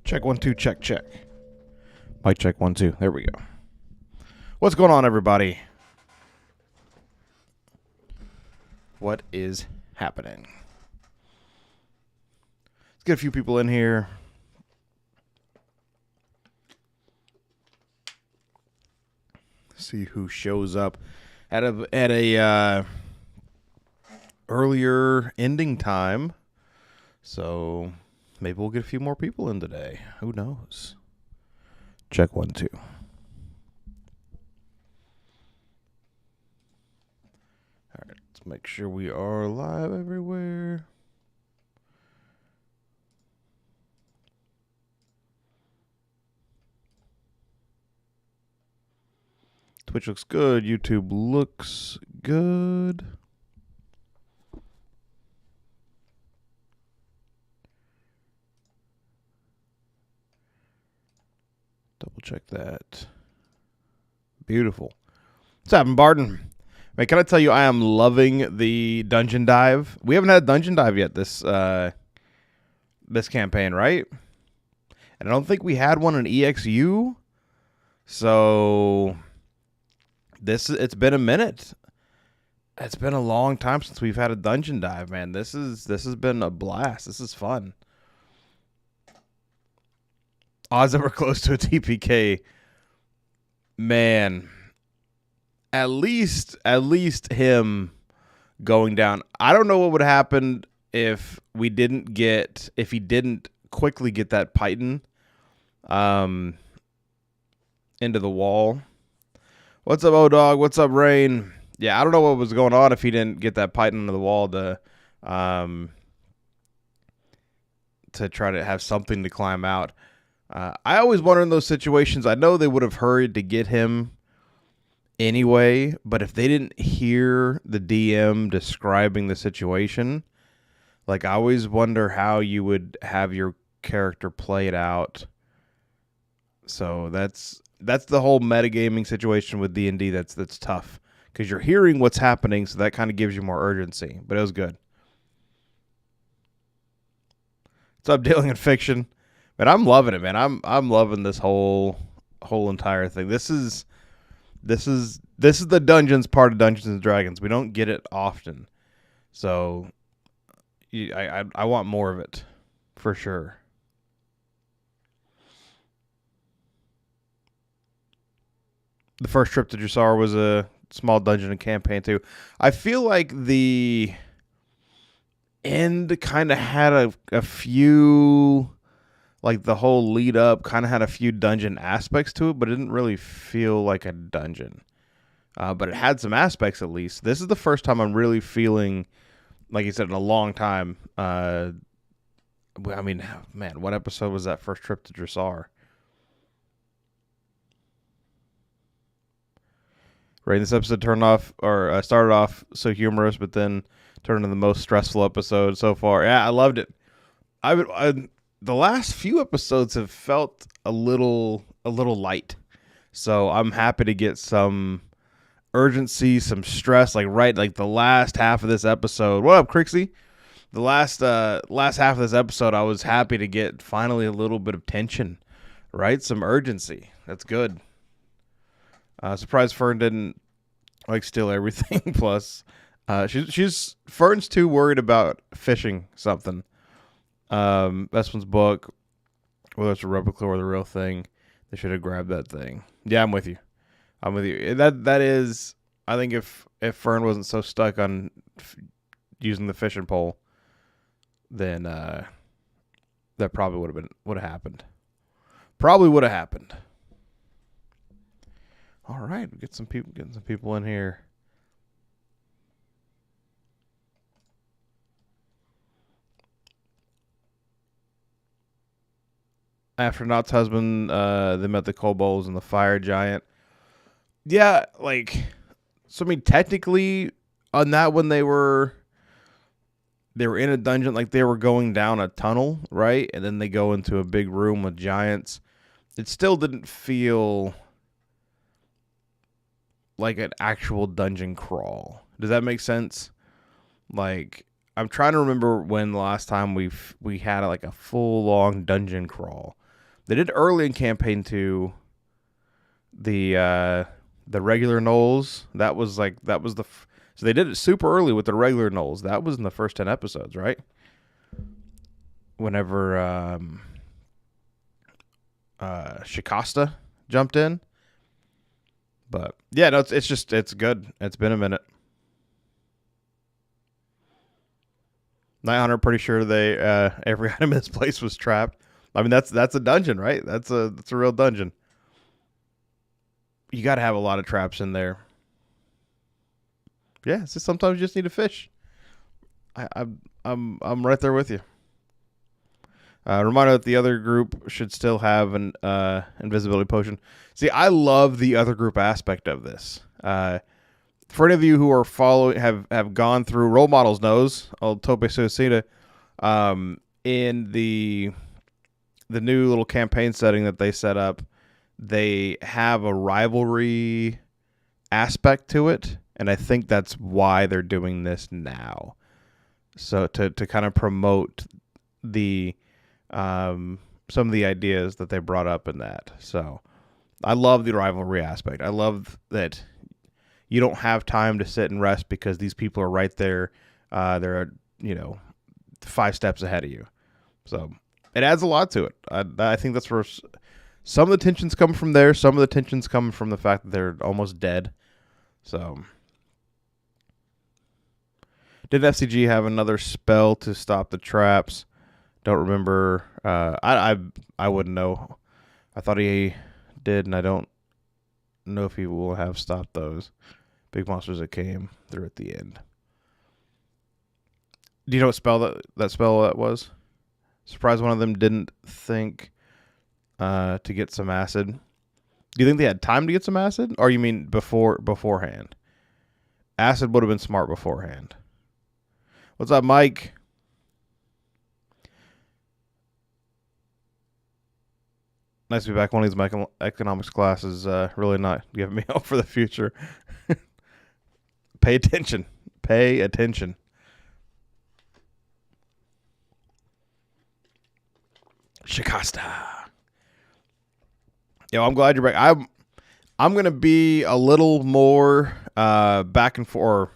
Check 1 2, check check. Mic check 1 2. There we go. What's going on, everybody? What is happening? Let's get a few people in here. See who shows up at a earlier ending time. So maybe we'll get a few more people in today. Who knows? Check 1 2. All right, let's make sure we are live everywhere. Twitch looks good. YouTube looks good. Double check that. Beautiful. What's happening, Barton? Man, can I tell you, I am loving the dungeon dive. We haven't had a dungeon dive yet this campaign, right? And I don't think we had one in EXU. So it's been a minute. It's been a long time since we've had a dungeon dive, man. This has been a blast. This is fun. Odds that we're close to a TPK. Man, at least him going down. I don't know what would happen if he didn't quickly get that Python into the wall. What's up, O-Dog? What's up, Rain? Yeah, I don't know what was going on if he didn't get that Python into the wall to try to have something to climb out. I always wonder in those situations, I know they would have hurried to get him anyway, but if they didn't hear the DM describing the situation, like I always wonder how you would have your character play it out. So that's the whole metagaming situation with D&D that's tough, because you're hearing what's happening, so that kind of gives you more urgency, but it was good. What's up, Dealing in Fiction? Man, I'm loving it, man. I'm loving this whole entire thing. This is the dungeons part of Dungeons and Dragons. We don't get it often, so I want more of it for sure. The first trip to Dressar was a small dungeon and campaign too. I feel like the end kind of had a few. Like the whole lead up kind of had a few dungeon aspects to it, but it didn't really feel like a dungeon. But it had some aspects at least. This is the first time I'm really feeling, like you said, in a long time. I mean, man, what episode was that first trip to Dressar? Right, this episode started off so humorous, but then turned into the most stressful episode so far. Yeah, I loved it. The last few episodes have felt a little light. So I'm happy to get some urgency, some stress, like the last half of this episode. What up, Crixie? The last half of this episode, I was happy to get finally a little bit of tension, right? Some urgency. That's good. Surprised Fern didn't steal everything. Plus, Fern's too worried about fishing something. Best one's book, whether it's a replica or the real thing, they should have grabbed that thing. Yeah, I'm with you. That is, I think if Fern wasn't so stuck on using the fishing pole, then that probably would have happened. Probably would have happened. All right, getting some people in here. After Knott's husband, they met the kobolds and the fire giant. Yeah, so I mean, technically, on that one, they were in a dungeon, like they were going down a tunnel, right? And then they go into a big room with giants. It still didn't feel like an actual dungeon crawl. Does that make sense? Like, I'm trying to remember when the last time we had like a full long dungeon crawl. They did early in campaign 2 the regular gnolls. So they did it super early with the regular gnolls. That was in the first 10 episodes, right? Whenever Shikasta jumped in. But yeah, no, it's good. It's been a minute. Night Hunter, pretty sure they every item in this place was trapped. I mean, that's a dungeon, right? That's a real dungeon. You got to have a lot of traps in there. Yeah, so sometimes you just need to fish. I'm right there with you. Reminder that the other group should still have an invisibility potion. See, I love the other group aspect of this. For any of you who are following, have gone through, Role Models knows, old Tope Suicida, in the new little campaign setting that they set up, they have a rivalry aspect to it, and I think that's why they're doing this now. So to kind of promote the some of the ideas that they brought up in that. So I love the rivalry aspect. I love that you don't have time to sit and rest because these people are right there. They're 5 steps ahead of you. So it adds a lot to it. I think that's where some of the tensions come from there. Some of the tensions come from the fact that they're almost dead. So did FCG have another spell to stop the traps? Don't remember. I wouldn't know. I thought he did, and I don't know if he will have stopped those big monsters that came through at the end. Do you know what spell that spell that was? Surprised one of them didn't think to get some acid. Do you think they had time to get some acid, or you mean beforehand? Acid would have been smart beforehand. What's up, Mike? Nice to be back. One of these economics classes really not giving me hope for the future. Pay attention. Pay attention. Shikasta. Yo, I'm glad you're back. I'm gonna be a little more back and forth,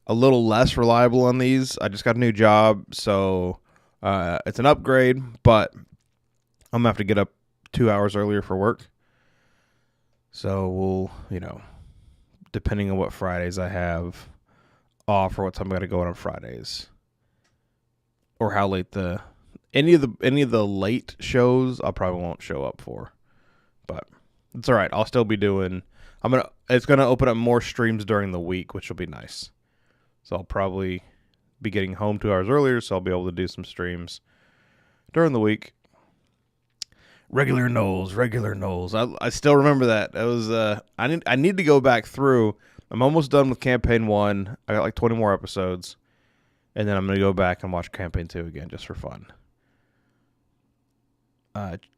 a little less reliable on these. I just got a new job, so it's an upgrade, but I'm gonna have to get up 2 hours earlier for work. So we'll, depending on what Fridays I have off or what time I got to go on Fridays, or how late any of the late shows I probably won't show up for, but it's all right. I'll still be doing. It's gonna open up more streams during the week, which will be nice. So I'll probably be getting home 2 hours earlier, so I'll be able to do some streams during the week. Regular gnolls. I still remember that. It was I need to go back through. I'm almost done with campaign 1. I got like 20 more episodes, and then I'm gonna go back and watch campaign 2 again just for fun.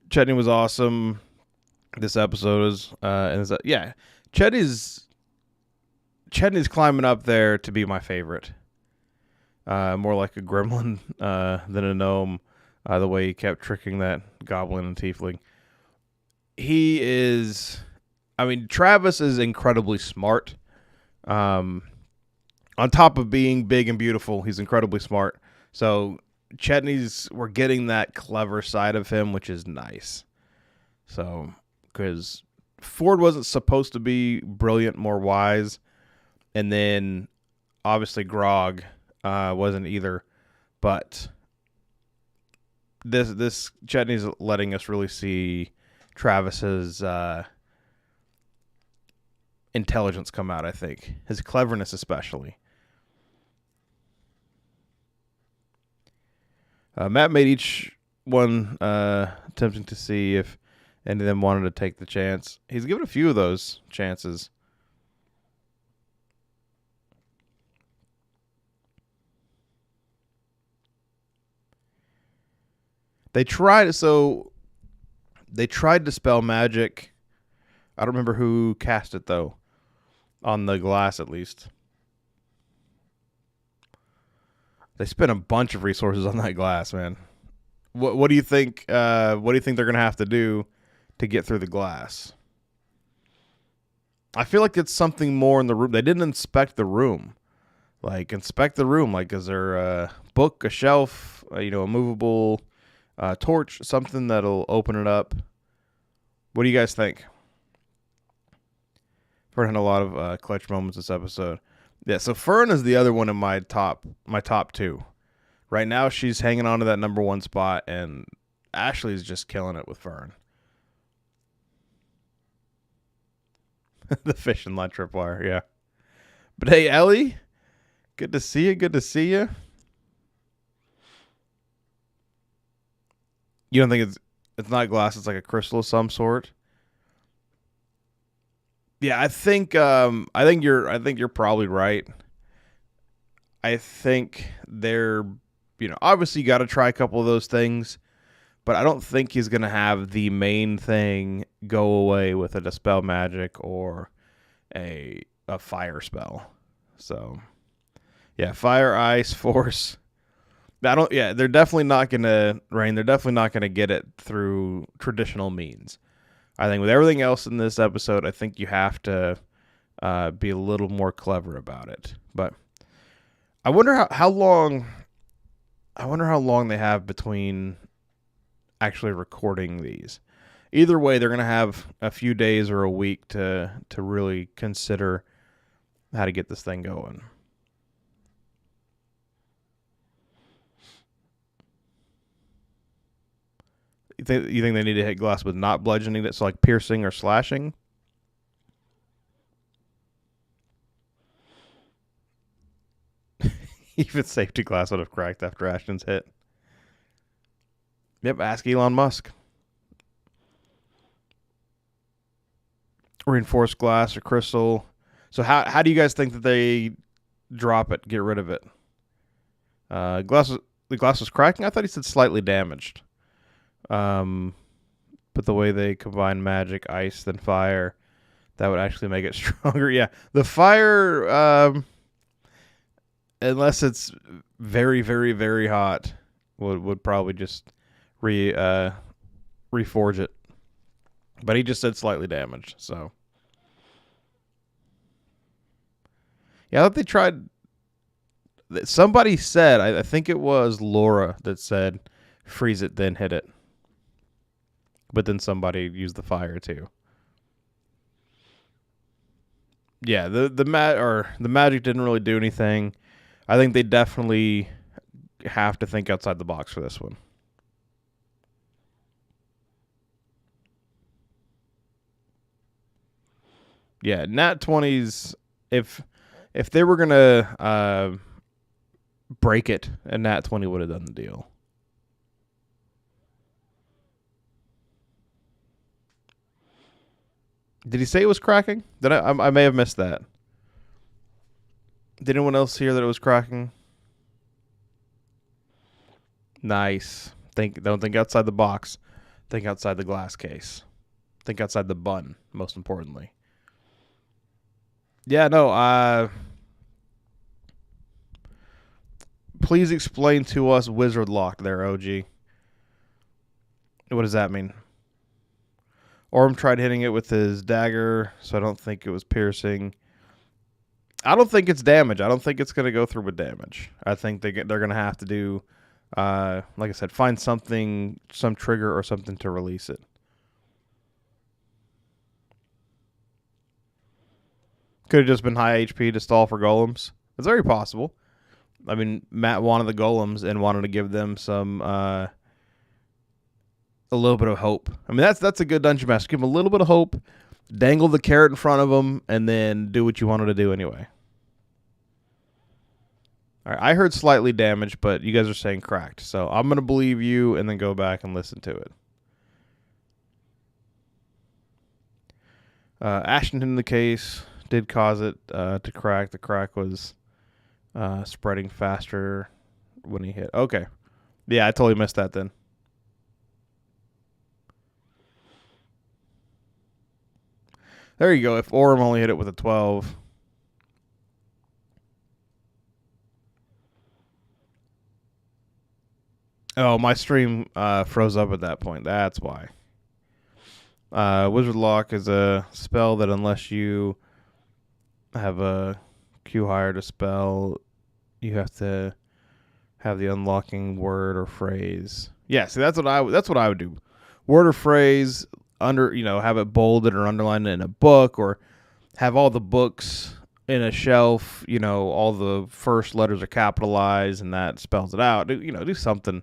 Chetney was awesome. This episode is Chetney's climbing up there to be my favorite. More like a gremlin than a gnome. The way he kept tricking that goblin and tiefling. He is... Travis is incredibly smart. On top of being big and beautiful, he's incredibly smart. So we're getting that clever side of him, which is nice. So, because Ford wasn't supposed to be brilliant, more wise. And then, obviously, Grog wasn't either. But this Chetney's letting us really see Travis's intelligence come out, I think. His cleverness especially. Matt made each one attempting to see if any of them wanted to take the chance. He's given a few of those chances. They tried to spell magic. I don't remember who cast it, though. On the glass, at least. They spent a bunch of resources on that glass, man. What do you think? What do you think they're gonna have to do to get through the glass? I feel like it's something more in the room. They didn't inspect the room. Like inspect the room. Like is there a book, a shelf, a movable torch, something that'll open it up? What do you guys think? Fern had a lot of clutch moments this episode. Yeah, so Fern is the other one in my top two. Right now, she's hanging on to that number one spot, and Ashley's just killing it with Fern. The fishing line tripwire, yeah. But hey, Ellie, good to see you. Good to see you. You don't think it's not glass? It's like a crystal of some sort. Yeah, I think you're probably right. I think they're obviously you got to try a couple of those things, but I don't think he's going to have the main thing go away with a dispel magic or a fire spell. So, yeah, fire, ice, force. They're definitely not going to Rain. They're definitely not going to get it through traditional means. I think with everything else in this episode, I think you have to be a little more clever about it. But I wonder how long. I wonder how long they have between actually recording these. Either way, they're going to have a few days or a week to really consider how to get this thing going. You think they need to hit glass with not bludgeoning it, so like piercing or slashing? Even safety glass would have cracked after Ashton's hit. Yep, ask Elon Musk. Reinforced glass or crystal. So how do you guys think that they drop it, get rid of it? The glass was cracking? I thought he said slightly damaged. But the way they combine magic, ice, then fire, that would actually make it stronger. Yeah, the fire, unless it's very, very, very hot, would probably just reforge it. But he just said slightly damaged, so yeah, I thought they tried. Somebody said, I think it was Laura that said, freeze it, then hit it. But then somebody used the fire too. Yeah, the magic didn't really do anything. I think they definitely have to think outside the box for this one. Yeah, Nat 20s. If they were gonna break it, a Nat 20 would have done the deal. Did he say it was cracking? Did I may have missed that. Did anyone else hear that it was cracking? Nice. Don't think outside the box. Think outside the glass case. Think outside the bun, most importantly. Yeah, no, please explain to us wizard lock there, OG. What does that mean? Orm tried hitting it with his dagger, so I don't think it was piercing. I don't think it's damage. I don't think it's going to go through with damage. I think they're going to have to do, like I said, find something, some trigger or something to release it. Could have just been high HP to stall for golems. It's very possible. I mean, Matt wanted the golems and wanted to give them some, a little bit of hope. I mean, that's a good dungeon master. Give them a little bit of hope, dangle the carrot in front of them, and then do what you wanted to do anyway. All right, I heard slightly damaged, but you guys are saying cracked. So I'm going to believe you and then go back and listen to it. Ashton in the case did cause it to crack. The crack was spreading faster when he hit. Okay. Yeah, I totally missed that then. There you go. If Orm only hit it with a 12. Oh, my stream froze up at that point. That's why. Wizard Lock is a spell that unless you have a Q higher to spell, you have to have the unlocking word or phrase. Yeah, see that's what I would do. Word or phrase under, have it bolded or underlined in a book, or have all the books in a shelf, all the first letters are capitalized and that spells it out. Do something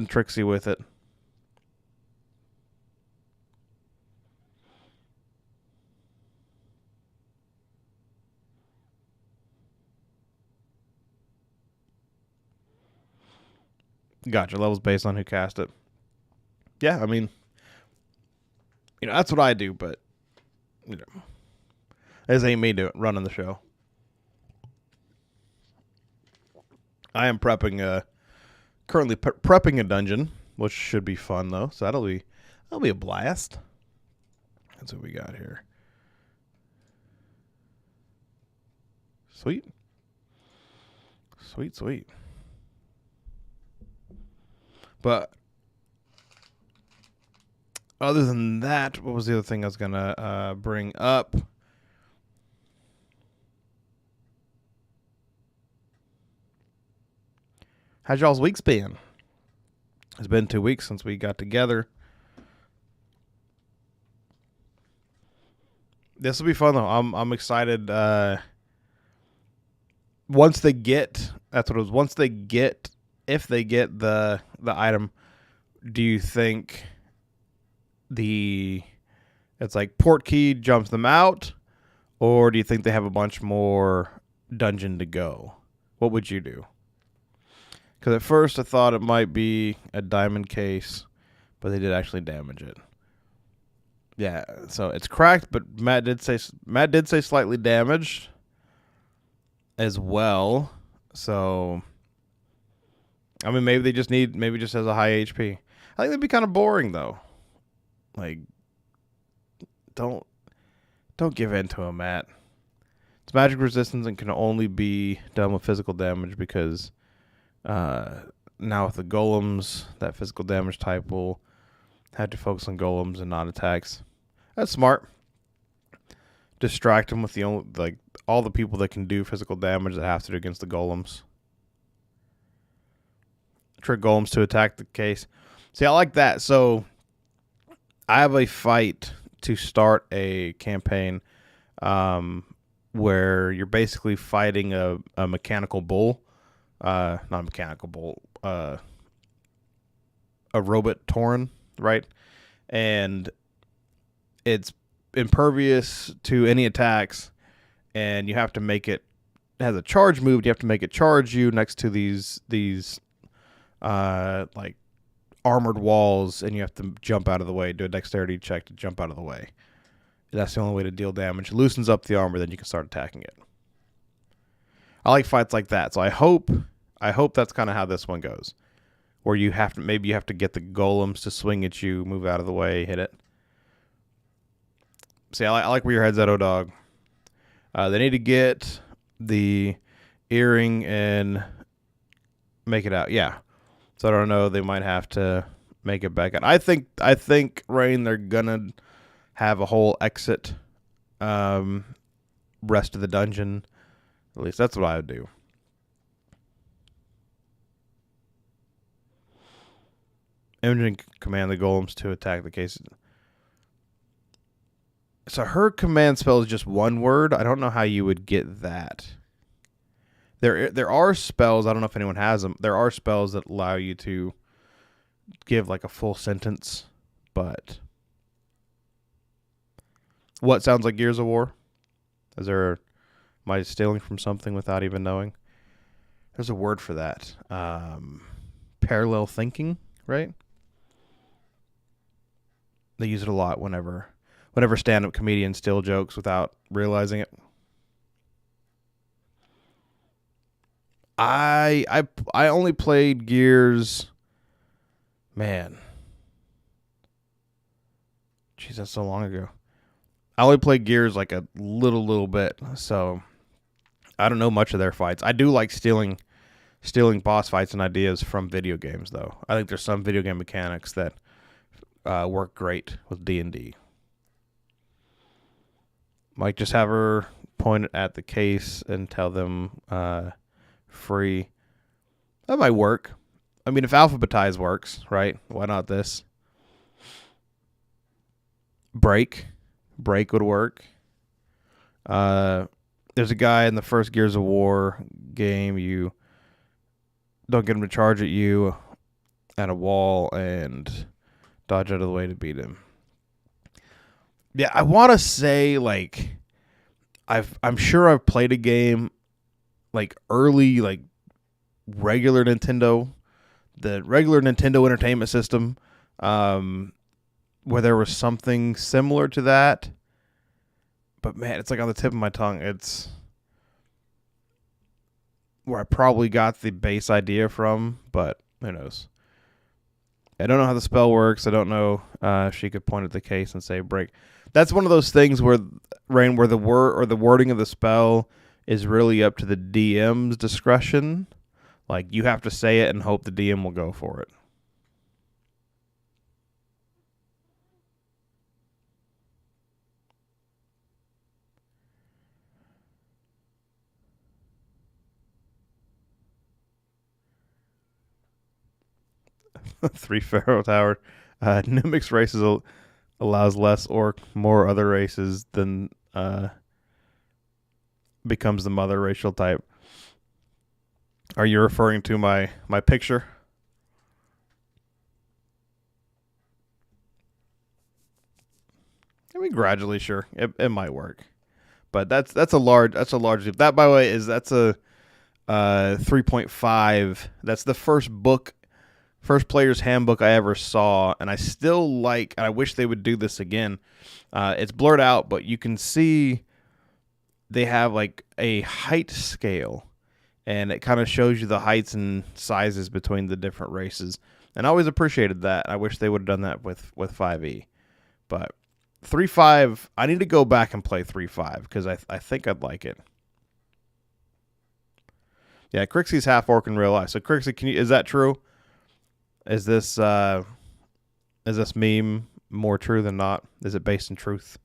tricksy with it. Gotcha. Levels based on who cast it. Yeah, I mean, that's what I do, but this ain't me running the show. I am currently prepping a dungeon, which should be fun though. So that'll be a blast. That's what we got here. Sweet. But other than that, what was the other thing I was gonna bring up? How's y'all's weeks been? It's been 2 weeks since we got together. This will be fun though. I'm excited. Once they get if they get the item, do you think it's like Portkey jumps them out, or do you think they have a bunch more dungeon to go? What would you do? Because at first I thought it might be a diamond case, but they did actually damage it. Yeah, so it's cracked, but Matt did say slightly damaged as well. So, I mean, maybe just has a high HP. I think that'd be kind of boring though. Like, don't give in to him, Matt. It's magic resistance and can only be done with physical damage because now with the golems, that physical damage type will have to focus on golems and not attacks. That's smart. Distract them with all the people that can do physical damage that have to do against the golems. Trick golems to attack the case. See, I like that. So I have a fight to start a campaign where you're basically fighting a mechanical bull. Not a mechanical bull. A robot tauren, right? And it's impervious to any attacks, and you have to make it has a charge move. You have to make it charge you next to these like armored walls, and you have to jump out of the way. Do a dexterity check to jump out of the way. That's the only way to deal damage. It loosens up the armor, then you can start attacking it. I like fights like that, so I hope that's kind of how this one goes, where you have to get the golems to swing at you, move out of the way, hit it. See, I like where your head's at, O-Dog. They need to get the earring and make it out. Yeah. So I don't know. They might have to make it back out. I think Rain, they're gonna have a whole exit, rest of the dungeon. At least that's what I would do. Imogen can command the golems to attack the case. So her command spell is just one word. I don't know how you would get that. There are spells, I don't know if anyone has them. There are spells that allow you to give like a full sentence, but what sounds like Gears of War? Am I stealing from something without even knowing? There's a word for that. Parallel thinking, right? They use it a lot whenever stand-up comedians steal jokes without realizing it. I only played Gears. Man. Jeez, that's so long ago. I only played Gears like a little bit, so I don't know much of their fights. I do like stealing stealing boss fights and ideas from video games, though. I think there's some video game mechanics that work great with D&D. Might just have her point it at the case and tell them free. That might work. I mean, if alphabetize works, right? Why not this? Break would work. There's a guy in the first Gears of War game. You don't get him to charge at you at a wall and dodge out of the way to beat him. Yeah, I want to say like I'm sure I've played a game like early, like regular Nintendo, the regular Nintendo Entertainment System, where there was something similar to that. But man, it's like on the tip of my tongue. It's where I probably got the base idea from, but who knows? I don't know how the spell works. I don't know if she could point at the case and say break. That's one of those things where where the word or the wording of the spell is really up to the DM's discretion. Like you have to say it and hope the DM will go for it. Three Pharaoh Tower. New mixed races allows less or more other races than becomes the mother racial type. Are you referring to my picture? I mean, gradually, sure, it might work, but that's a large leap. That, by the way, that's a 3.5. That's the first player's handbook I ever saw, and I still like. I wish they would do this again. It's blurred out, but you can see they have like a height scale, and it kind of shows you the heights and sizes between the different races. And I always appreciated that. I wish they would have done that with 5e, but 3.5. I need to go back and play 3.5 because I think I'd like it. Yeah, Crixie's half orc in real life. So Crixie, is that true? Is this meme more true than not? Is it based in truth?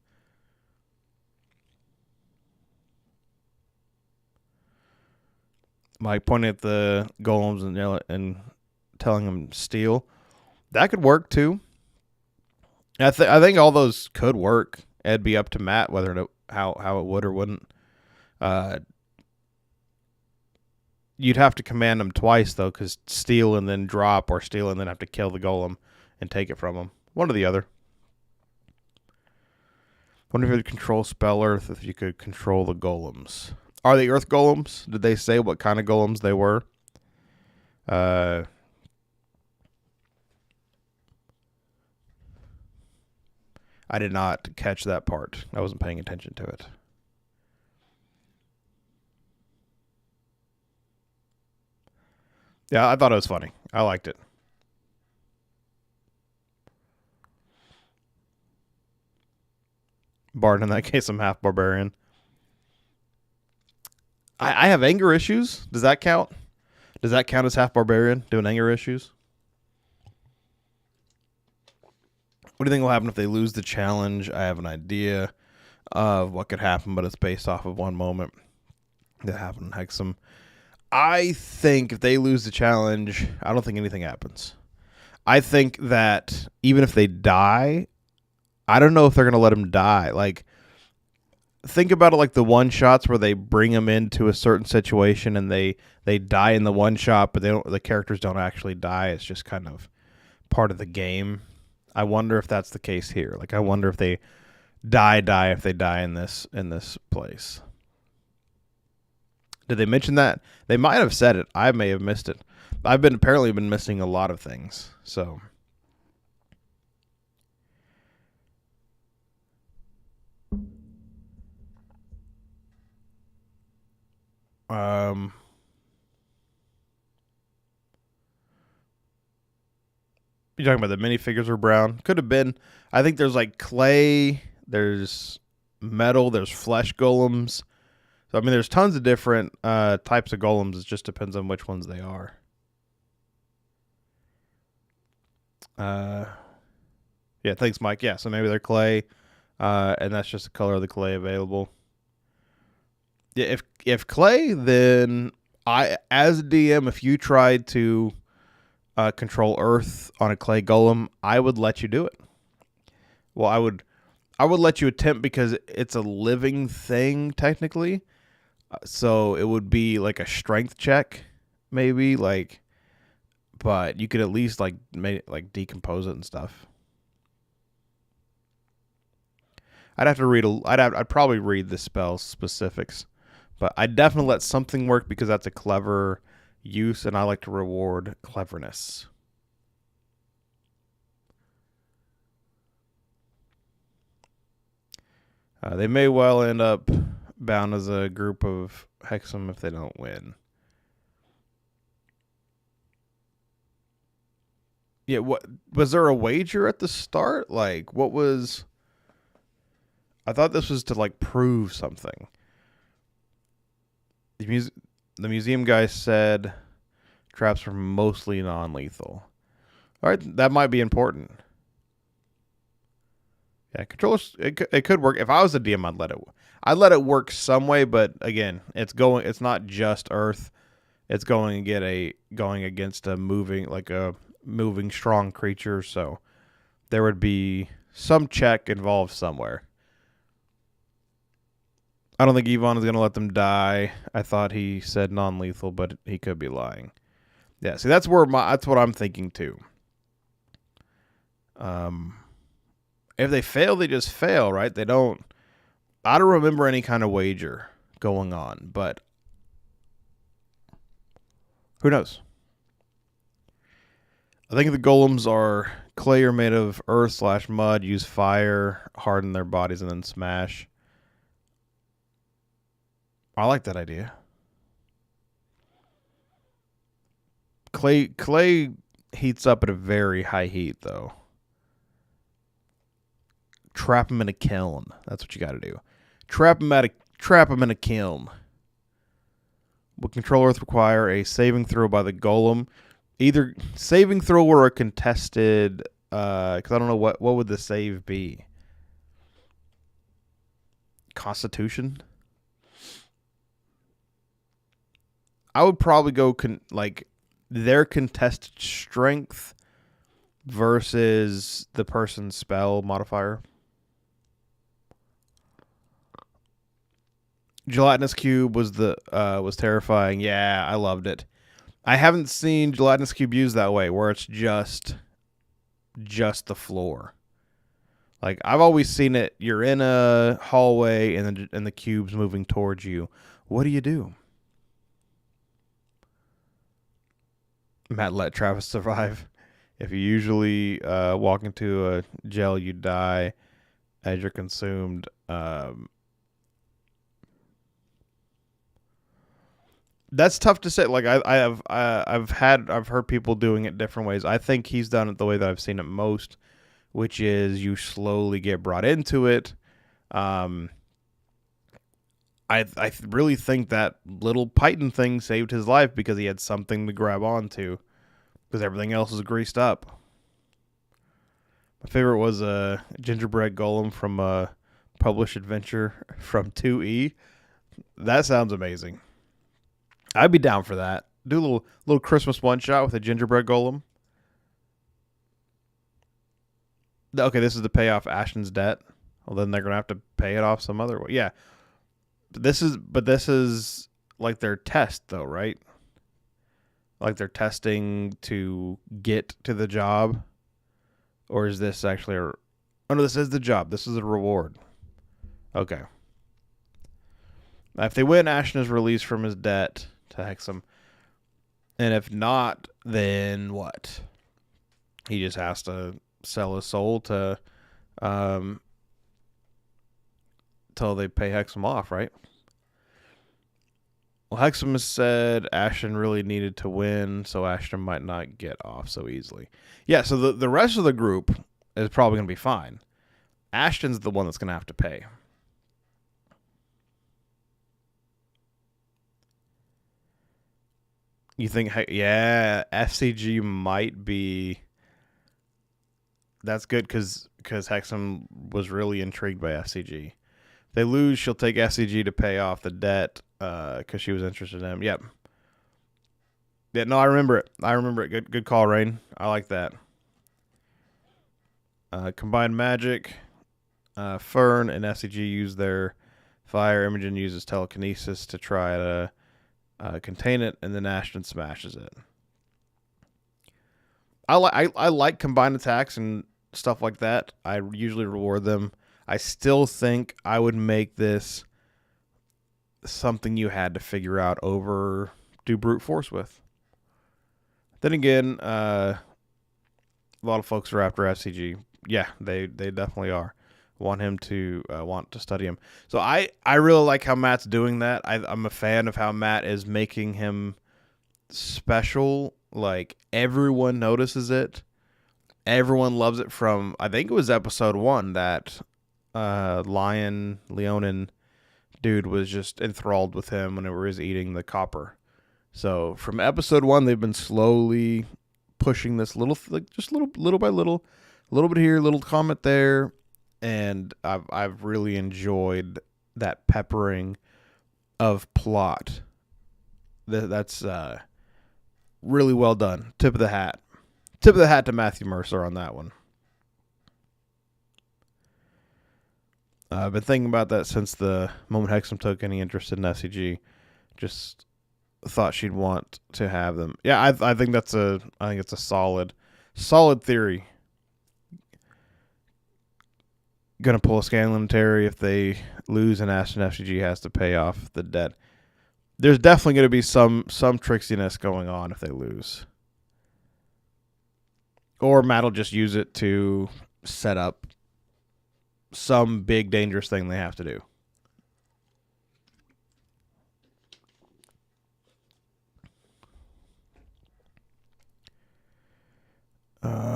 Mike pointing at the golems and telling them steal. That could work too. I think all those could work. It'd be up to Matt whether how it would or wouldn't. You'd have to command them twice though, because steal and then drop, or steal and then have to kill the golem and take it from them. One or the other. Wonder if you could control spell earth if you could control the golems. Are they earth golems? Did they say what kind of golems they were? I did not catch that part. I wasn't paying attention to it. Yeah, I thought it was funny. I liked it. Bard, in that case, I'm half barbarian. I have anger issues. Does that count? Does that count as half barbarian, doing anger issues? What do you think will happen if they lose the challenge? I have an idea of what could happen, but it's based off of one moment that happened in Hexam. I think if they lose the challenge, I don't think anything happens. I think that even if they die, I don't know if they're going to let them die. Like, think about it like the one-shots where they bring them into a certain situation and they die in the one-shot, but the characters don't actually die. It's just kind of part of the game. I wonder if that's the case here. Like, I wonder if they die if they die in this place. Did they mention that? They might have said it. I may have missed it. I've apparently been missing a lot of things. So, you're talking about the minifigures were brown? Could have been. I think there's like clay, there's metal, there's flesh golems. So I mean, there's tons of different types of golems. It just depends on which ones they are. Yeah, thanks, Mike. Yeah, so maybe they're clay, and that's just the color of the clay available. Yeah, if clay, then I, as a DM, if you tried to control Earth on a clay golem, I would let you do it. Well, I would let you attempt because it's a living thing technically. So it would be like a strength check, maybe like, but you could at least like decompose it and stuff. I'd probably read the spell specifics, but I definitely let something work because that's a clever use, and I like to reward cleverness. They may well end up bound as a group of Hexam if they don't win. Yeah, what was there a wager at the start? Like, what was? I thought this was to like prove something. The museum guy said traps were mostly non-lethal. All right, that might be important. Yeah, controllers. It could work. If I was a DM, I'd let it work some way. But again, it's not just Earth. It's going against a moving strong creature. So there would be some check involved somewhere. I don't think Yvonne is going to let them die. I thought he said non-lethal, but he could be lying. Yeah, see, that's what I'm thinking too. If they fail, they just fail, right? They don't. I don't remember any kind of wager going on, but who knows? I think the golems are clay or made of earth/mud, use fire, harden their bodies, and then smash. I like that idea. Clay heats up at a very high heat, though. Trap them in a kiln. That's what you got to do. Trap them in a kiln. Will control Earth require a saving throw by the golem? Either saving throw or a contested. Because I don't know what would the save be. Constitution. I would probably go their contested strength versus the person's spell modifier. Gelatinous Cube was terrifying. Yeah, I loved it. I haven't seen Gelatinous Cube used that way, where it's just the floor. Like, I've always seen it. You're in a hallway and the cube's moving towards you. What do you do? Matt, let Travis survive. If you usually walk into a gel, you die as you're consumed. That's tough to say. Like I've heard people doing it different ways. I think he's done it the way that I've seen it most, which is you slowly get brought into it. I really think that little Python thing saved his life because he had something to grab onto, because everything else was greased up. My favorite was a gingerbread golem from a published adventure from 2E. That sounds amazing. I'd be down for that. Do a little Christmas one shot with a gingerbread golem. Okay, this is to pay off Ashton's debt. Well, then they're gonna have to pay it off some other way. Yeah. This is like their test, though, right? Like they're testing to get to the job, or is this actually oh no, this is the job. This is a reward. Okay. Now, if they win, Ashton is released from his debt to Hexam, and if not, then what? He just has to sell his soul to, till they pay Hexam off, right? Well, Hexam has said Ashton really needed to win, so Ashton might not get off so easily. Yeah, so the rest of the group is probably going to be fine. Ashton's the one that's going to have to pay. You think, yeah, FCG might be. That's good because Hexam was really intrigued by FCG. If they lose, she'll take FCG to pay off the debt because she was interested in him. Yep. Yeah, no, I remember it. Good call, Rain. I like that. Combined magic. Fern and FCG use their fire. Imogen uses telekinesis to try to contain it, and then Ashton smashes it. I like combined attacks and stuff like that. I usually reward them. I still think I would make this something you had to figure out over do brute force with. Then again, a lot of folks are after FCG. Yeah, they definitely are. Want him to want to study him. So I really like how Matt's doing that. I'm a fan of how Matt is making him special. Like everyone notices it. Everyone loves it. From I think it was episode 1 that Leonin dude was just enthralled with him whenever he was eating the copper. So from episode 1, they've been slowly pushing this little by little, a little bit here, a little comment there, and I've really enjoyed that peppering of plot. That's really well done. Tip of the hat to Matthew Mercer on that one. I've been thinking about that since the moment Hexam took any interest in SCG. Just thought she'd want to have them. Yeah, I think it's a solid theory. Gonna pull a Scanlan Terry if they lose, and Ashton FCG has to pay off the debt. There's definitely gonna be some tricksiness going on if they lose, or Matt will just use it to set up some big dangerous thing they have to do.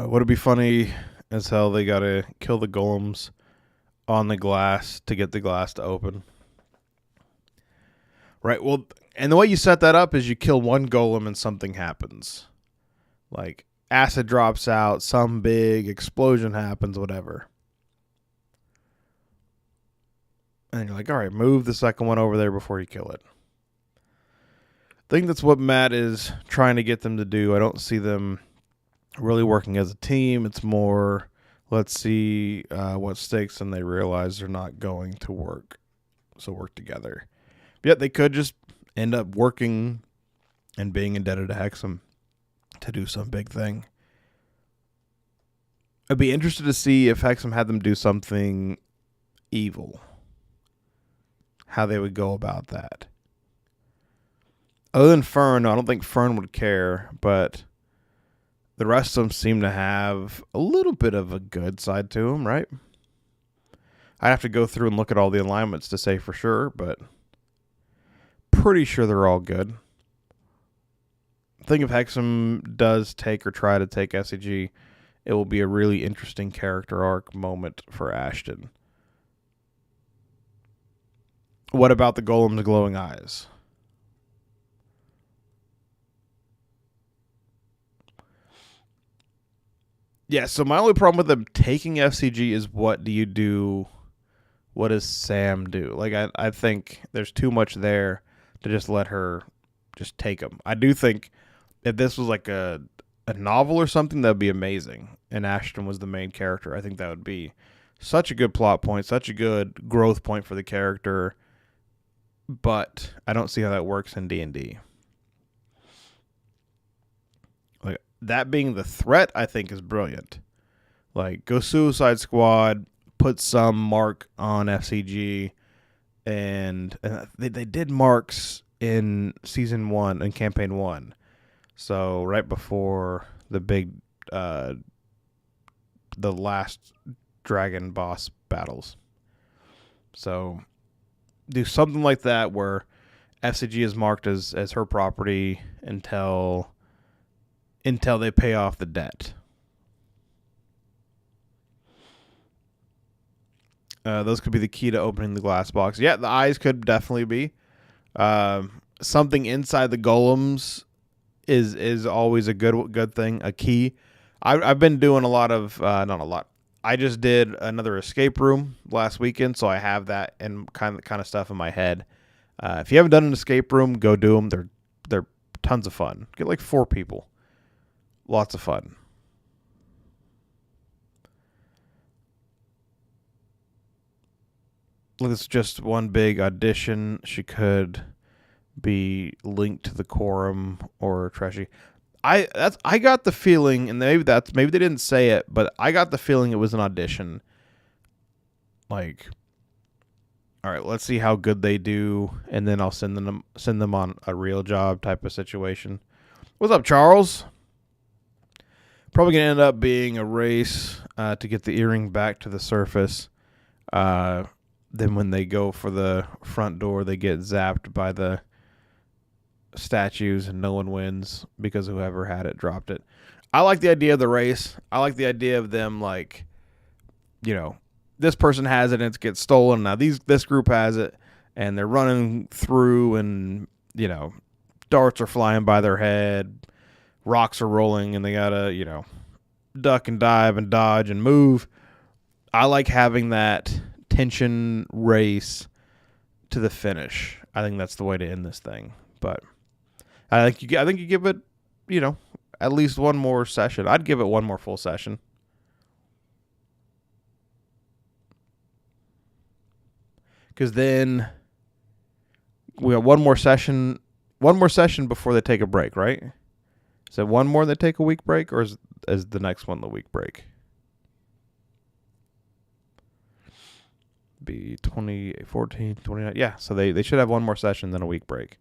Would it be funny as hell they gotta kill the golems on the glass to get the glass to open? Right, well, and the way you set that up is you kill one golem and something happens. Like, acid drops out, some big explosion happens, whatever. And you're like, all right, move the second one over there before you kill it. I think that's what Matt is trying to get them to do. I don't see them really working as a team. It's more, let's see what sticks, and they realize they're not going to work. So work together. But yet they could just end up working and being indebted to Hexam to do some big thing. I'd be interested to see if Hexam had them do something evil, how they would go about that. Other than Fern, I don't think Fern would care, but the rest of them seem to have a little bit of a good side to them, right? I'd have to go through and look at all the alignments to say for sure, but pretty sure they're all good. I think if Hexam does take or try to take SCG, it will be a really interesting character arc moment for Ashton. What about the golem's glowing eyes? Yeah, so my only problem with them taking FCG is what do you do? What does Sam do? Like, I think there's too much there to just let her just take them. I do think if this was like a novel or something, that would be amazing, and Ashton was the main character, I think that would be such a good plot point, such a good growth point for the character, but I don't see how that works in D&D. Like, that being the threat, I think is brilliant. Like, go Suicide Squad, put some mark on FCG, and they did marks in season 1 and campaign 1. So right before the big, the last dragon boss battles. So do something like that where FCG is marked as her property until they pay off the debt. Those could be the key to opening the glass box. Yeah, the eyes could definitely be. Something inside the golems is always a good thing, a key. I've been doing a lot of not a lot. I just did another escape room last weekend, so I have that and kind of stuff in my head. If you haven't done an escape room, go do them. They're tons of fun. Get like 4 people. Lots of fun. It's just one big audition. She could be linked to the quorum or trashy. I got the feeling, and maybe they didn't say it, but I got the feeling it was an audition. Like, all right, let's see how good they do, and then I'll send them on a real job type of situation. What's up, Charles? Probably gonna end up being a race to get the earring back to the surface. Then when they go for the front door, they get zapped by the statues and no one wins because whoever had it dropped it. I like the idea of the race. I like the idea of them, like, this person has it and it gets stolen. Now this group has it and they're running through and, darts are flying by their head, rocks are rolling, and they gotta, duck and dive and dodge and move. I like having that tension race to the finish. I think that's the way to end this thing. But I think you give it, at least one more session. I'd give it one more full session. Because then we have one more session before they take a break, right? Is it one more they take a week break, or is the next one the week break? Be 14, 29. Yeah, so they should have one more session, then a week break.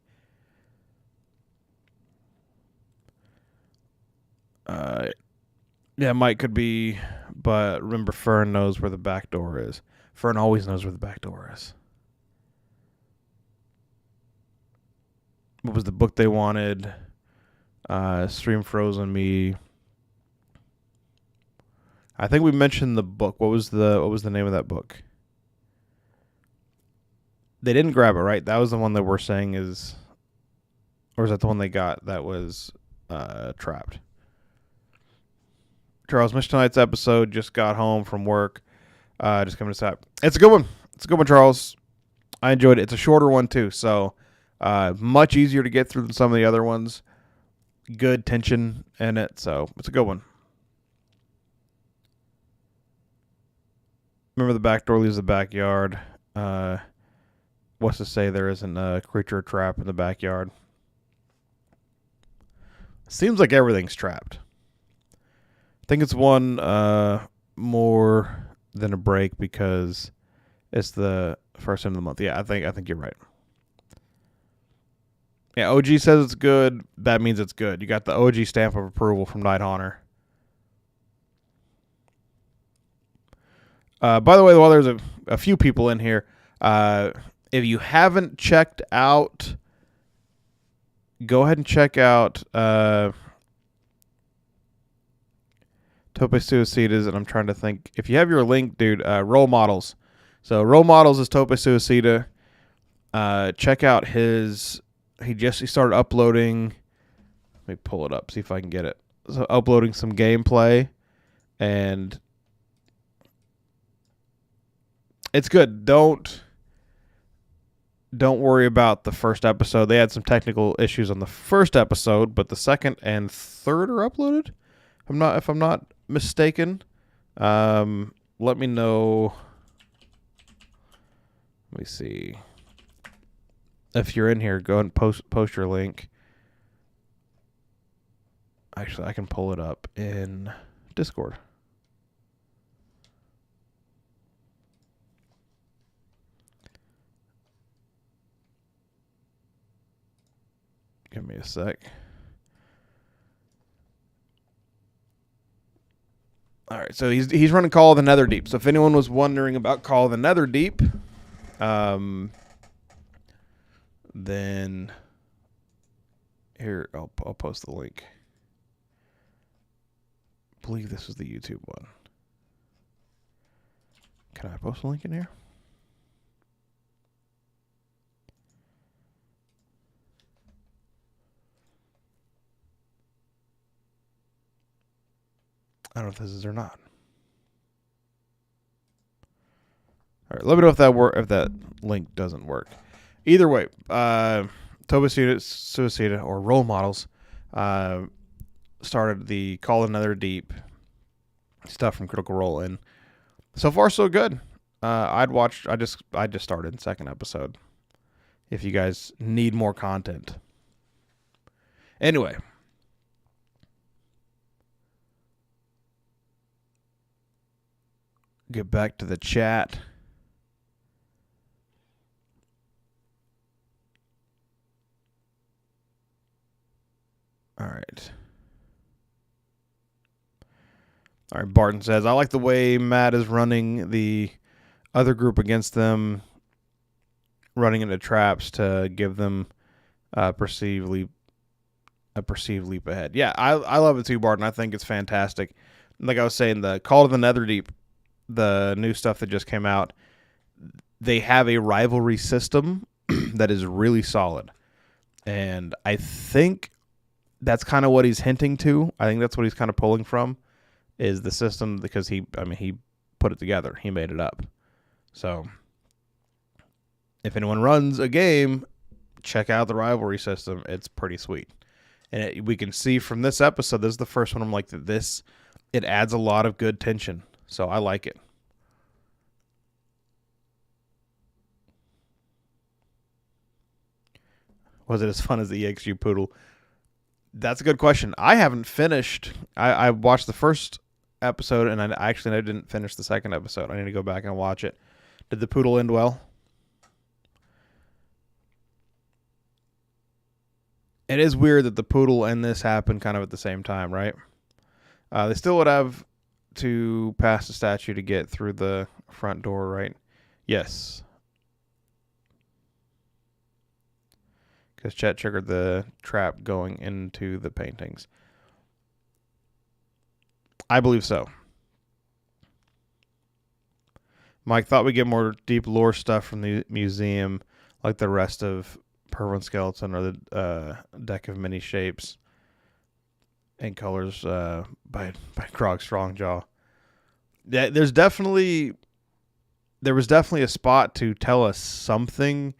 Yeah, Mike could be, but remember, Fern knows where the back door is. Fern always knows where the back door is. What was the book they wanted? Stream Frozen Me. I think we mentioned the book. What was the name of that book? They didn't grab it, right? That was the one that we're saying is, or is that the one they got that was trapped? Charles missed tonight's episode. Just got home from work. Just coming to stop. It's a good one. Charles. I enjoyed it. It's a shorter one too, so much easier to get through than some of the other ones. Good tension in it, so it's a good one. Remember, the back door leaves the backyard. What's to say there isn't a creature trap in the backyard? Seems like everything's trapped. I think it's one more than a break because it's the first end of the month. Yeah, I think you're right. Yeah, OG says it's good. That means it's good. You got the OG stamp of approval from Night Haunter. By the way, while there's a few people in here, if you haven't checked out, go ahead and check out Tope Suicidas, and I'm trying to think. If you have your link, dude, Role Models. So Role Models is Tope Suicida. Check out his... He started uploading... Let me pull it up, see if I can get it. So uploading some gameplay, and it's good. Don't worry about the first episode. They had some technical issues on the first episode, but the second and third are uploaded. If I'm not mistaken. Let me know. Let me see. If you're in here, go and post your link. Actually, I can pull it up in Discord. Give me a sec. All right, so he's running Call of the Netherdeep. So if anyone was wondering about Call of the Netherdeep, then here I'll post the link. I believe this was the YouTube one. Can I post a link in here? I don't know if this is or not. All right, let me know if that link doesn't work. Either way, Toba Suicida or Role Models started the Call of Netherdeep stuff from Critical Role, and so far so good. I just started second episode. If you guys need more content, anyway. Get back to the chat. All right. All right, Barton says, I like the way Matt is running the other group against them, running into traps to give them a perceived leap ahead. Yeah, I love it too, Barton. I think it's fantastic. Like I was saying, the Call of the Netherdeep, the new stuff that just came out, they have a rivalry system that is really solid. And I think that's kind of what he's hinting to. I think that's what he's kind of pulling from, is the system, because he put it together. He made it up. So if anyone runs a game, check out the rivalry system. It's pretty sweet. And we can see from this episode, this is the first one I'm like, it adds a lot of good tension. So I like it. Was it as fun as the EXU Poodle? That's a good question. I haven't finished. I watched the first episode, and I didn't finish the second episode. I need to go back and watch it. Did the poodle end well? It is weird that the poodle and this happened kind of at the same time, right? They still would have to pass the statue to get through the front door, right? Yes. Because Chet triggered the trap going into the paintings. I believe so. Mike thought we'd get more deep lore stuff from the museum, like the rest of Pervin Skeleton or the deck of many shapes and colors by Krog Strongjaw. Yeah, there was definitely a spot to tell us something,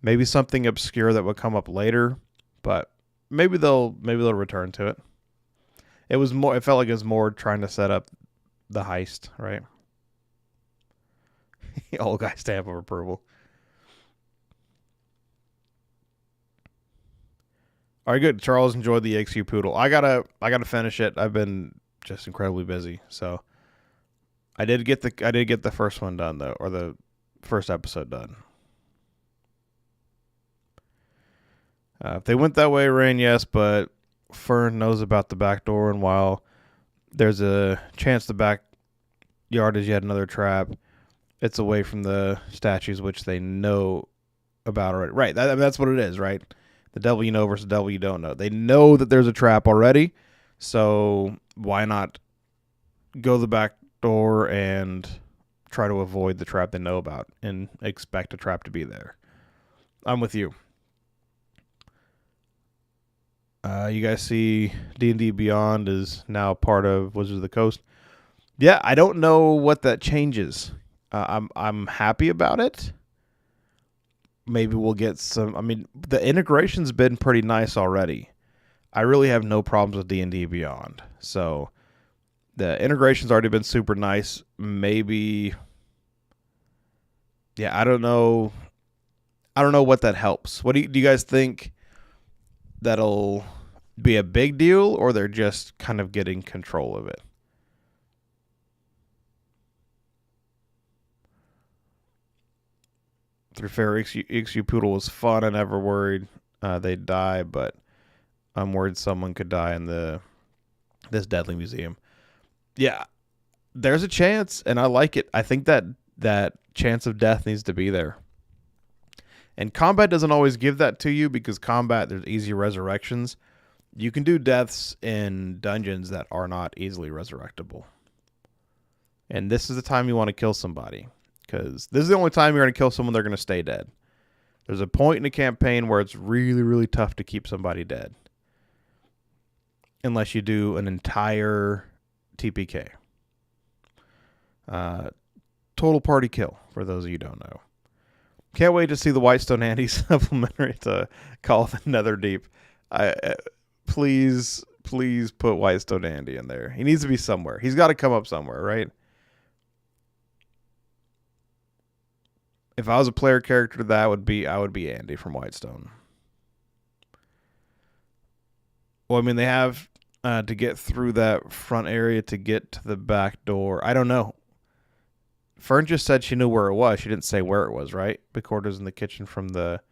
maybe something obscure that would come up later, but maybe they'll return to it. It felt like it was more trying to set up the heist, right? Old guy stamp of approval. All right, good. Charles enjoyed the EXU Poodle. I gotta finish it. I've been just incredibly busy, so I did get the first one done though, or the first episode done. If they went that way, Rain, yes, but Fern knows about the back door, and while there's a chance the backyard is yet another trap, it's away from the statues, which they know about already. Right, that's what it is, right? The devil you know versus the devil you don't know. They know that there's a trap already, so why not go the back door and try to avoid the trap they know about and expect a trap to be there? I'm with you. You guys see D&D Beyond is now part of Wizards of the Coast. Yeah, I don't know what that changes. I'm happy about it. Maybe we'll get some. I mean, the integration's been pretty nice already. I really have no problems with D&D Beyond. So the integration's already been super nice. Maybe, yeah, I don't know. I don't know what that helps. What do you guys think? That'll be a big deal, or they're just kind of getting control of it? Through fair, XU Poodle was fun. I never worried they'd die, but I'm worried someone could die in this deadly museum. Yeah, there's a chance, and I like it. I think that chance of death needs to be there. And combat doesn't always give that to you, because combat, there's easy resurrections. You can do deaths in dungeons that are not easily resurrectable. And this is the time you want to kill somebody, because this is the only time you're going to kill someone they're going to stay dead. There's a point in a campaign where it's really, really tough to keep somebody dead. Unless you do an entire TPK. Total party kill, for those of you who don't know. Can't wait to see the Whitestone Andy supplementary to Call of the Netherdeep. Please put Whitestone Andy in there. He needs to be somewhere. He's got to come up somewhere, right? If I was a player character, I would be Andy from Whitestone. Well, I mean, they have to get through that front area to get to the back door. I don't know. Fern just said she knew where it was. She didn't say where it was, right? Bicorda's in the kitchen from the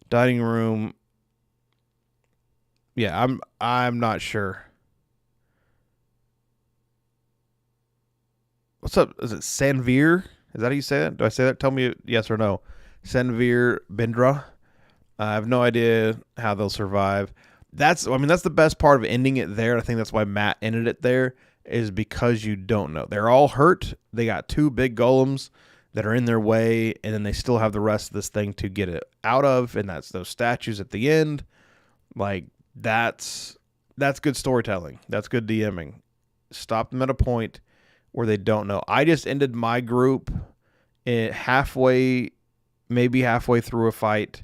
dining room. Yeah, I'm not sure. What's up? Is it Sanveer? Is that how you say that? Do I say that? Tell me yes or no. Sanveer Bindra. I have no idea how they'll survive. That's the best part of ending it there. I think that's why Matt ended it there, is because you don't know. They're all hurt. They got 2 big golems that are in their way, and then they still have the rest of this thing to get it out of, and that's those statues at the end. Like, that's good storytelling. That's good DMing. Stop them at a point where they don't know. I just ended my group halfway through a fight.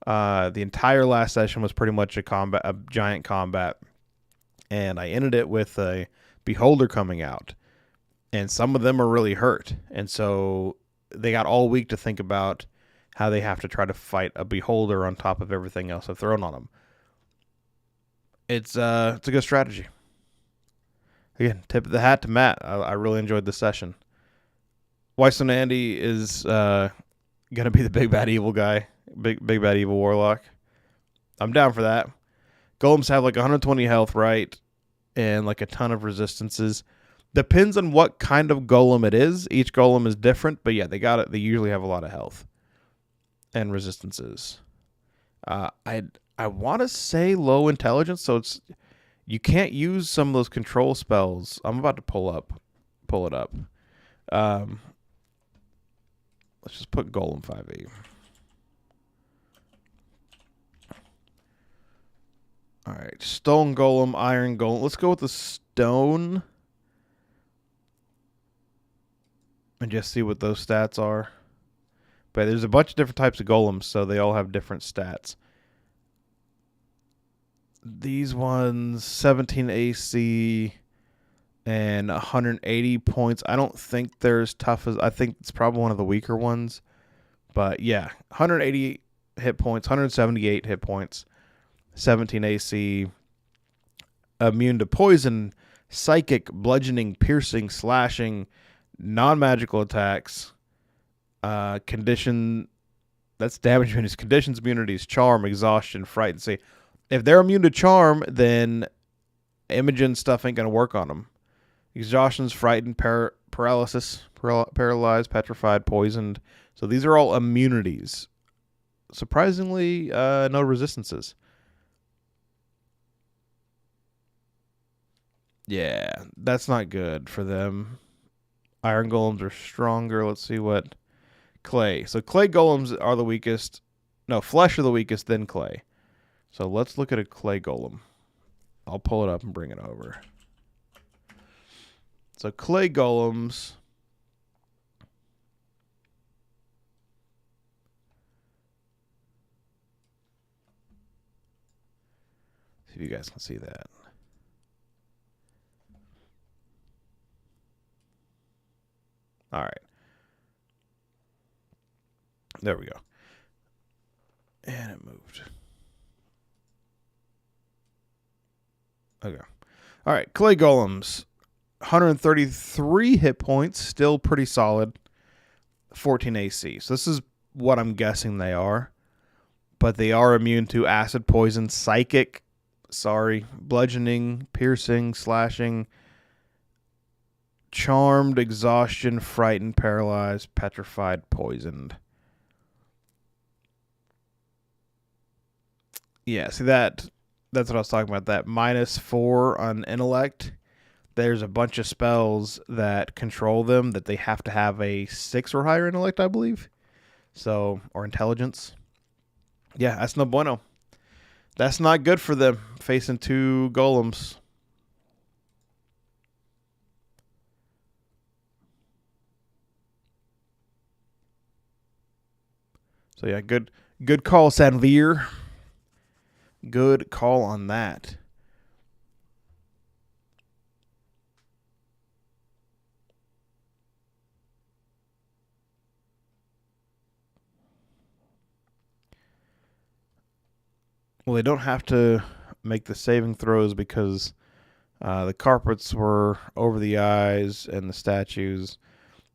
The entire last session was pretty much a giant combat, and I ended it with a Beholder coming out, and some of them are really hurt, and so they got all week to think about how they have to try to fight a Beholder on top of everything else I've thrown on them. It's a good strategy. Again, tip of the hat to Matt. I really enjoyed the session. Whitestone Andy is going to be the big bad evil guy. Big bad evil warlock. I'm down for that. Golems have like 120 health, right? And like a ton of resistances. Depends on what kind of golem it is. Each golem is different, but yeah, they got it. They usually have a lot of health and resistances. I want to say low intelligence, so you can't use some of those control spells. I'm about to pull it up. Let's just put Golem 5e. All right, Stone Golem, Iron Golem. Let's go with the Stone and just see what those stats are. But there's a bunch of different types of golems, so they all have different stats. These ones, 17 AC and 180 points. I don't think they're as tough as... I think it's probably one of the weaker ones. But yeah, 180 hit points, 178 hit points, 17 AC, immune to poison, psychic, bludgeoning, piercing, slashing, non-magical attacks, condition... That's damage immunities, conditions immunities, charm, exhaustion, fright, and see. If they're immune to charm, then Imogen stuff ain't going to work on them. Exhaustion's frightened, paralysis, paralyzed, petrified, poisoned. So these are all immunities. Surprisingly, no resistances. Yeah, that's not good for them. Iron golems are stronger. Let's see what... Clay. So clay golems are the weakest. No, flesh are the weakest, then clay. So let's look at a clay golem. I'll pull it up and bring it over. So clay golems. See if you guys can see that. All right. There we go. And it moved. Okay. All right. Clay golems. 133 hit points. Still pretty solid. 14 AC. So this is what I'm guessing they are. But they are immune to acid, poison, psychic, bludgeoning, piercing, slashing, charmed, exhaustion, frightened, paralyzed, petrified, poisoned. Yeah, see that's what I was talking about. That -4 on intellect. There's a bunch of spells that control them that they have to have a 6 or higher intellect, I believe. So, or intelligence. Yeah, that's no bueno. That's not good for them facing 2 golems. So yeah, good call, Sanveer. Good call on that. Well, they don't have to make the saving throws because the carpets were over the eyes and the statues,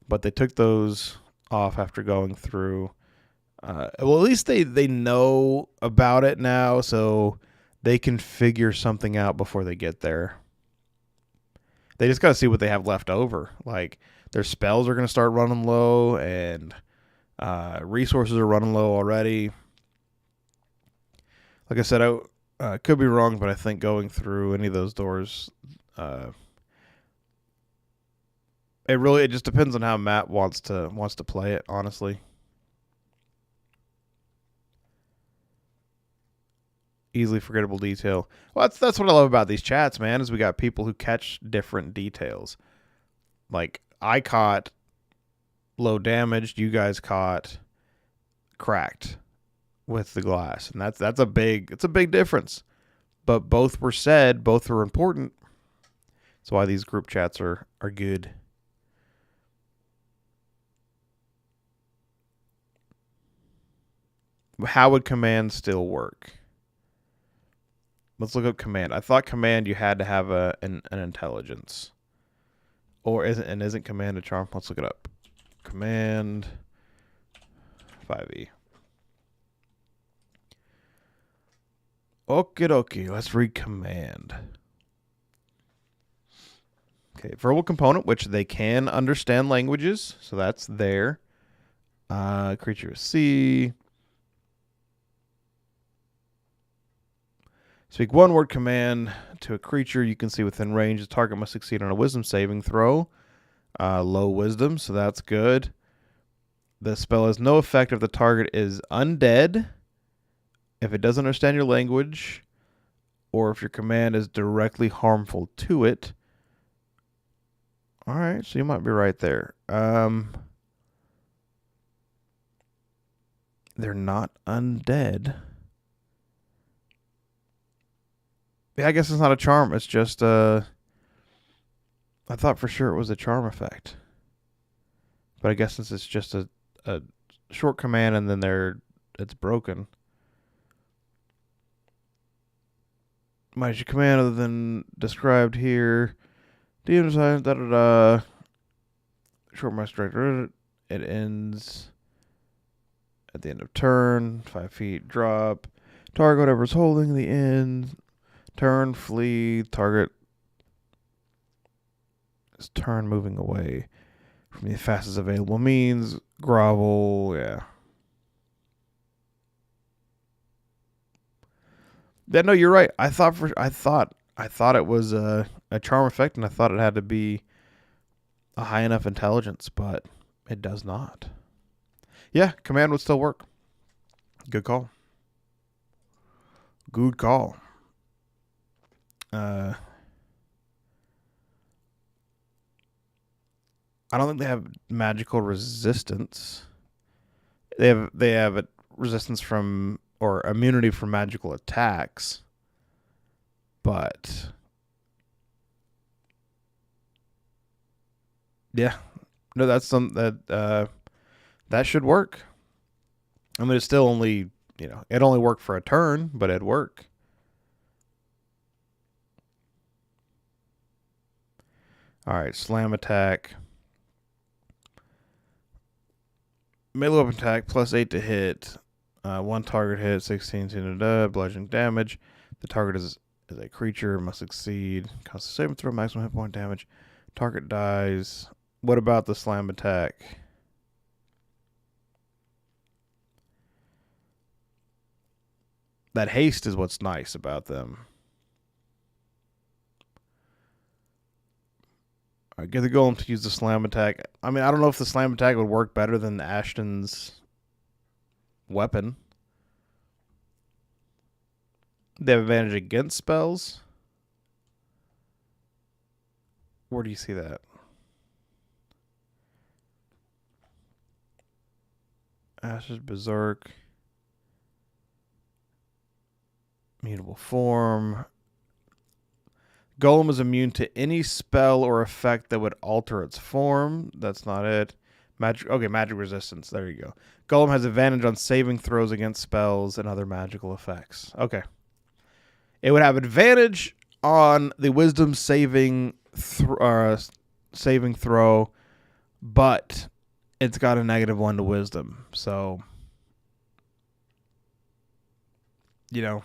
but they took those off after going through. Well, at least they know about it now, so they can figure something out before they get there. They just got to see what they have left over. Like their spells are going to start running low, and resources are running low already. Like I said, I could be wrong, but I think going through any of those doors, uh, it just depends on how Matt wants to play it. Honestly, easily forgettable detail. Well, that's what I love about these chats, man. Is we got people who catch different details. Like I caught low damaged, you guys caught cracked with the glass, and that's a big difference. But both were said, both were important. That's why these group chats are good. How would command still work? Let's look up command. I thought command you had to have an intelligence, or isn't command a charm? Let's look it up. Command 5e. Okie dokie. Let's read command. Okay, verbal component, which they can understand languages, so that's there. Creature C. Speak one word command to a creature you can see within range. The target must succeed on a wisdom saving throw. Low wisdom, so that's good. The spell has no effect if the target is undead, if it doesn't understand your language, or if your command is directly harmful to it. All right, so you might be right there. They're not undead. Yeah, I guess it's not a charm. It's just I thought for sure it was a charm effect. But I guess since it's just a short command and then it's broken. Magic command other than described here. DM design, da da da. Short master director. It ends at the end of turn. 5 feet drop. Target whatever's holding the end. Turn, flee, target is turn moving away from the fastest available means. Grovel, yeah. Yeah, no, you're right. I thought it was a charm effect, and I thought it had to be a high enough intelligence, but it does not. Yeah, command would still work. Good call. Good call. I don't think they have magical resistance. They have a resistance from or immunity from magical attacks, but yeah, no, that's some that should work. I mean, it's still only it only worked for a turn, but it'd work. All right, slam attack. Melee weapon attack plus 8 to hit. One target hit, 16 to bludgeoning damage. The target is a creature, must succeed. Costs a saving throw, maximum hit point damage. Target dies. What about the slam attack? That haste is what's nice about them. I get the golem to use the slam attack. I mean, I don't know if the slam attack would work better than Ashton's weapon. They have advantage against spells. Where do you see that? Ashes Berserk. Mutable form. Golem is immune to any spell or effect that would alter its form. That's not it. Magic resistance. There you go. Golem has advantage on saving throws against spells and other magical effects. Okay. It would have advantage on the wisdom saving throw, but it's got a -1 to wisdom. So, it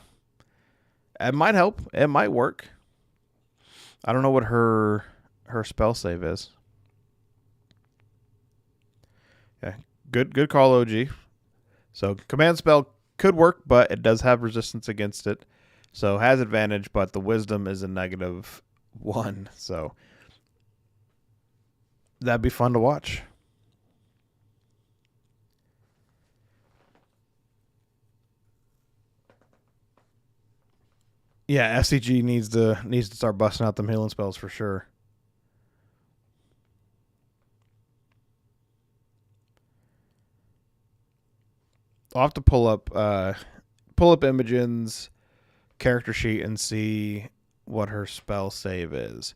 might help. It might work. I don't know what her spell save is. Yeah, good call, OG. So command spell could work, but it does have resistance against it. So has advantage, but the wisdom is a -1. So that'd be fun to watch. Yeah, SCG needs to start busting out them healing spells for sure. I'll have to pull up Imogen's character sheet and see what her spell save is.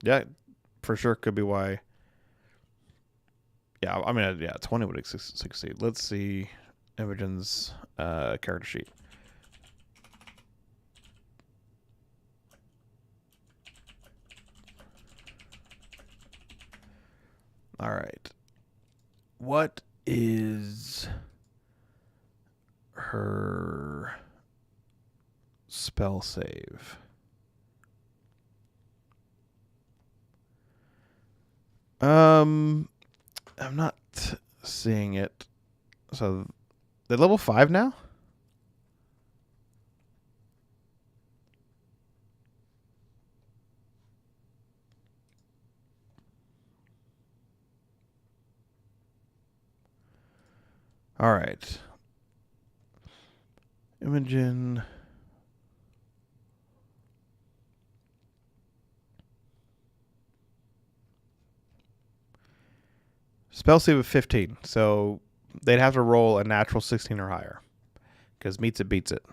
Yeah, for sure could be why. Yeah, I mean, 20 would succeed. Let's see Imogen's character sheet. All right. What is her spell save? I'm not seeing it. So they're level 5 now? All right. Imogen. Spell save of 15. So they'd have to roll a natural 16 or higher. Because meets it, beats it.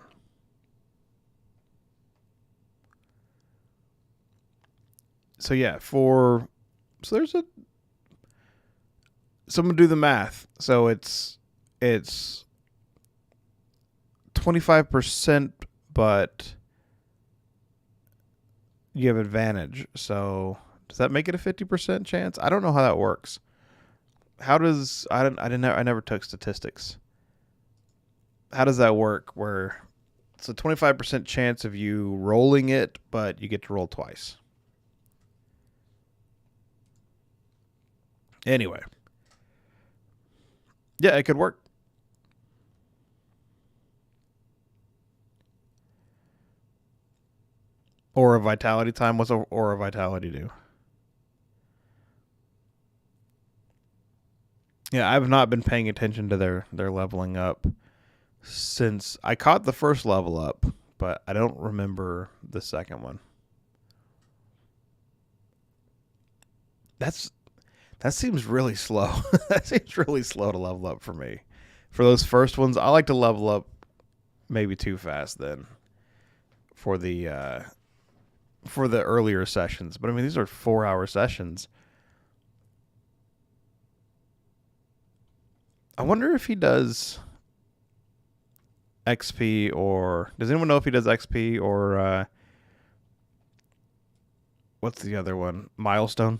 So yeah, so there's someone do the math. So it's 25%, but you have advantage. So does that make it a 50% chance? I don't know how that works. How does I never took statistics. How does that work? Where it's a 25% chance of you rolling it, but you get to roll twice. Anyway. Yeah, it could work. Or a vitality time. What's or a vitality do? Yeah, I've not been paying attention to their leveling up since I caught the first level up, but I don't remember the second one. That seems really slow. That seems really slow to level up for me. For those first ones, I like to level up maybe too fast then for the earlier sessions. But I mean, these are 4-hour sessions. I wonder if he does XP, or does anyone know if he does XP or what's the other one? Milestone?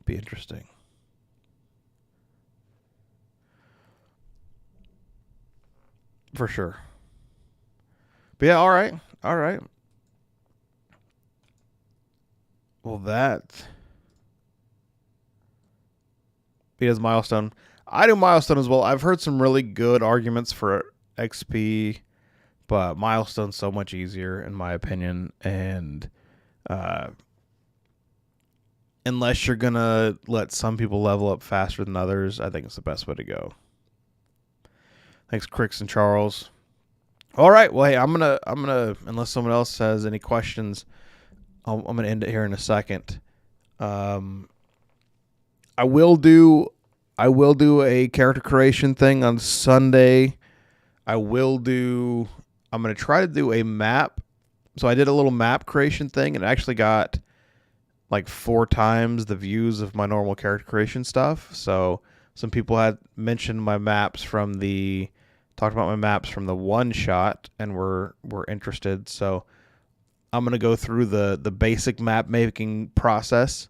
Be interesting. For sure. But yeah, all right. Well, he does Milestone. I do Milestone as well. I've heard some really good arguments for XP, but Milestone's so much easier in my opinion. And unless you're gonna let some people level up faster than others, I think it's the best way to go. Thanks, Crix and Charles. All right. Well, hey, I'm gonna unless someone else has any questions, I'm going to end it here in a second. I will do a character creation thing on Sunday. I'm going to try to do a map. So I did a little map creation thing, and it actually got like 4 times the views of my normal character creation stuff. So some people had mentioned my maps talked about my maps from the one shot and were interested. So I'm going to go through the basic map making process.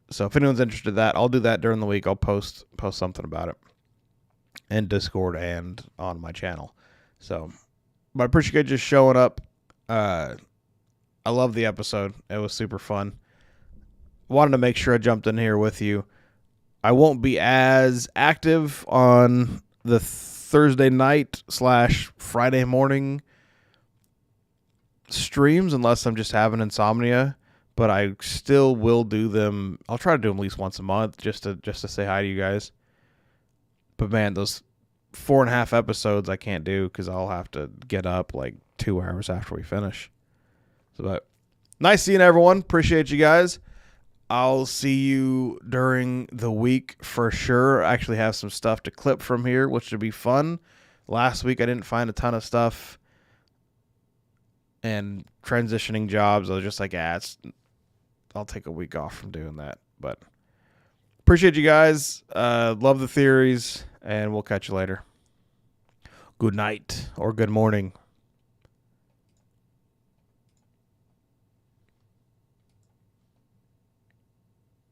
So if anyone's interested in that, I'll do that during the week. I'll post something about it in Discord and on my channel. So, but I appreciate you just showing up. I love the episode. It was super fun. Wanted to make sure I jumped in here with you. I won't be as active on the Thursday night / Friday morning streams unless I'm just having insomnia, but I still will do them. I'll try to do them at least once a month just to say hi to you guys. But man, those 4.5 episodes I can't do because I'll have to get up like 2 hours after we finish. So, but nice seeing everyone. Appreciate you guys. I'll see you during the week for sure. I actually have some stuff to clip from here, which should be fun. Last week I didn't find a ton of stuff. And transitioning jobs, I was just like, I'll take a week off from doing that. But appreciate you guys. Love the theories, and we'll catch you later. Good night or good morning.